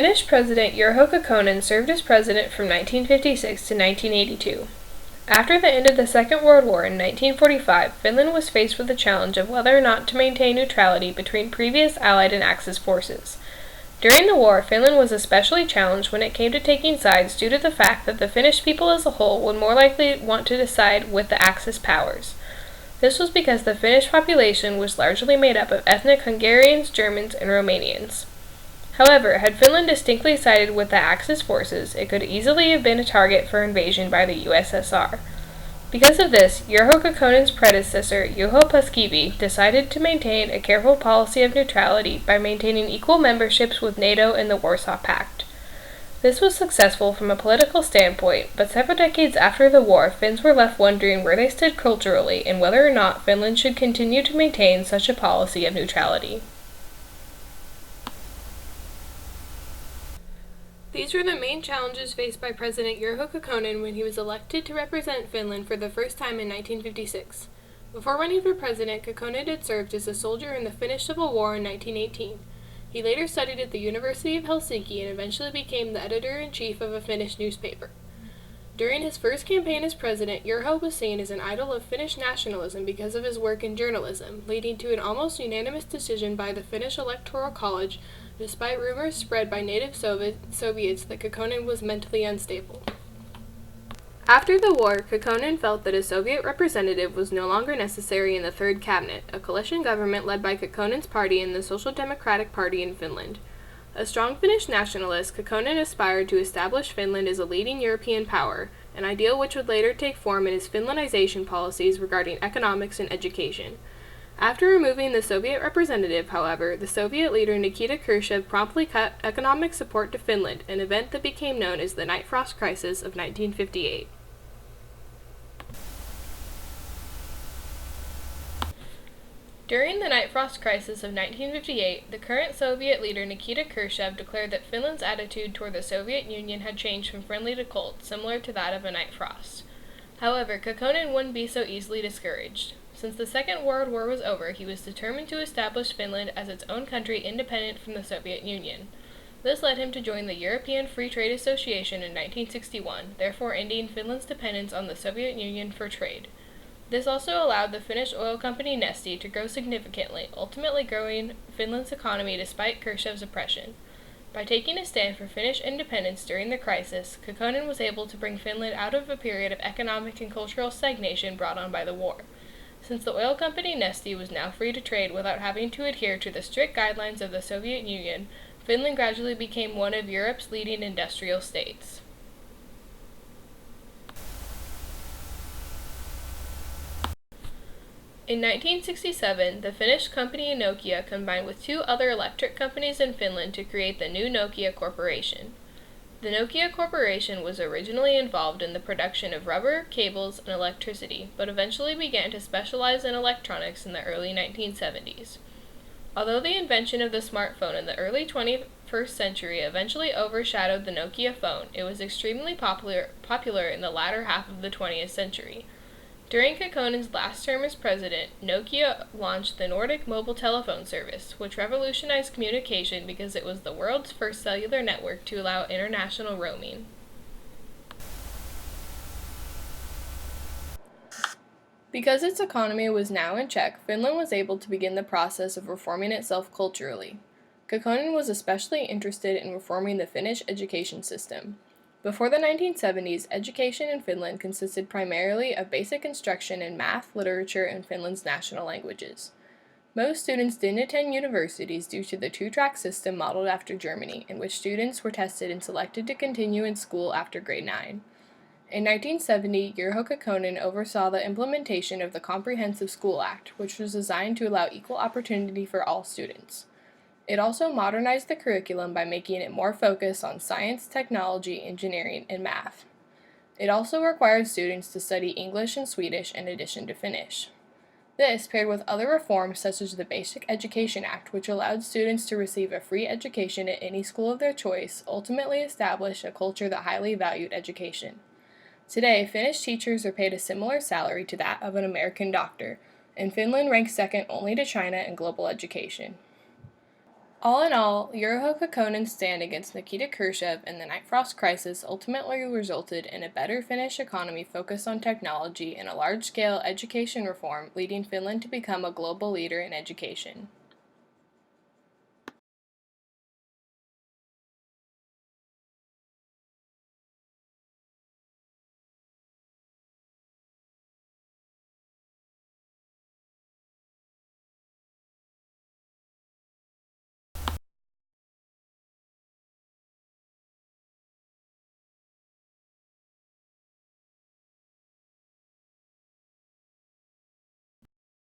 Finnish President Urho Kekkonen served as president from 1956 to 1982. After the end of the Second World War in 1945, Finland was faced with the challenge of whether or not to maintain neutrality between previous Allied and Axis forces. During the war, Finland was especially challenged when it came to taking sides due to the fact that the Finnish people as a whole would more likely want to side with the Axis powers. This was because the Finnish population was largely made up of ethnic Hungarians, Germans, and Romanians. However, had Finland distinctly sided with the Axis forces, it could easily have been a target for invasion by the USSR. Because of this, Urho Kekkonen's predecessor, Juho Paasikivi, decided to maintain a careful policy of neutrality by maintaining equal memberships with NATO and the Warsaw Pact. This was successful from a political standpoint, but several decades after the war, Finns were left wondering where they stood culturally and whether or not Finland should continue to maintain such a policy of neutrality. These were the main challenges faced by President Urho Kekkonen when he was elected to represent Finland for the first time in 1956. Before running for president, Kekkonen had served as a soldier in the Finnish Civil War in 1918. He later studied at the University of Helsinki and eventually became the editor-in-chief of a Finnish newspaper. During his first campaign as president, Urho was seen as an idol of Finnish nationalism because of his work in journalism, leading to an almost unanimous decision by the Finnish Electoral College, despite rumors spread by native Soviets that Kekkonen was mentally unstable. After the war, Kekkonen felt that a Soviet representative was no longer necessary in the Third Cabinet, a coalition government led by Kekkonen's party and the Social Democratic Party in Finland. A strong Finnish nationalist, Kekkonen aspired to establish Finland as a leading European power, an ideal which would later take form in his Finlandization policies regarding economics and education. After removing the Soviet representative, however, the Soviet leader Nikita Khrushchev promptly cut economic support to Finland, an event that became known as the Night Frost Crisis of 1958. During the Night Frost Crisis of 1958, the current Soviet leader Nikita Khrushchev declared that Finland's attitude toward the Soviet Union had changed from friendly to cold, similar to that of a night frost. However, Kekkonen wouldn't be so easily discouraged. Since the Second World War was over, he was determined to establish Finland as its own country independent from the Soviet Union. This led him to join the European Free Trade Association in 1961, therefore ending Finland's dependence on the Soviet Union for trade. This also allowed the Finnish oil company Neste to grow significantly, ultimately growing Finland's economy despite Khrushchev's oppression. By taking a stand for Finnish independence during the crisis, Kekkonen was able to bring Finland out of a period of economic and cultural stagnation brought on by the war. Since the oil company Neste was now free to trade without having to adhere to the strict guidelines of the Soviet Union, Finland gradually became one of Europe's leading industrial states. In 1967, the Finnish company Nokia combined with two other electric companies in Finland to create the new Nokia Corporation. The Nokia Corporation was originally involved in the production of rubber, cables, and electricity, but eventually began to specialize in electronics in the early 1970s. Although the invention of the smartphone in the early 21st century eventually overshadowed the Nokia phone, it was extremely popular in the latter half of the 20th century. During Kekkonen's last term as president, Nokia launched the Nordic mobile telephone service, which revolutionized communication because it was the world's first cellular network to allow international roaming. Because its economy was now in check, Finland was able to begin the process of reforming itself culturally. Kekkonen was especially interested in reforming the Finnish education system. Before the 1970s, education in Finland consisted primarily of basic instruction in math, literature, and Finland's national languages. Most students didn't attend universities due to the two-track system modeled after Germany, in which students were tested and selected to continue in school after grade 9. In 1970, Urho Kekkonen oversaw the implementation of the Comprehensive School Act, which was designed to allow equal opportunity for all students. It also modernized the curriculum by making it more focused on science, technology, engineering, and math. It also required students to study English and Swedish in addition to Finnish. This, paired with other reforms such as the Basic Education Act, which allowed students to receive a free education at any school of their choice, ultimately established a culture that highly valued education. Today, Finnish teachers are paid a similar salary to that of an American doctor, and Finland ranks second only to China in global education. All in all, Urho Kekkonen's stand against Nikita Khrushchev and the Night Frost crisis ultimately resulted in a better Finnish economy focused on technology and a large-scale education reform, leading Finland to become a global leader in education.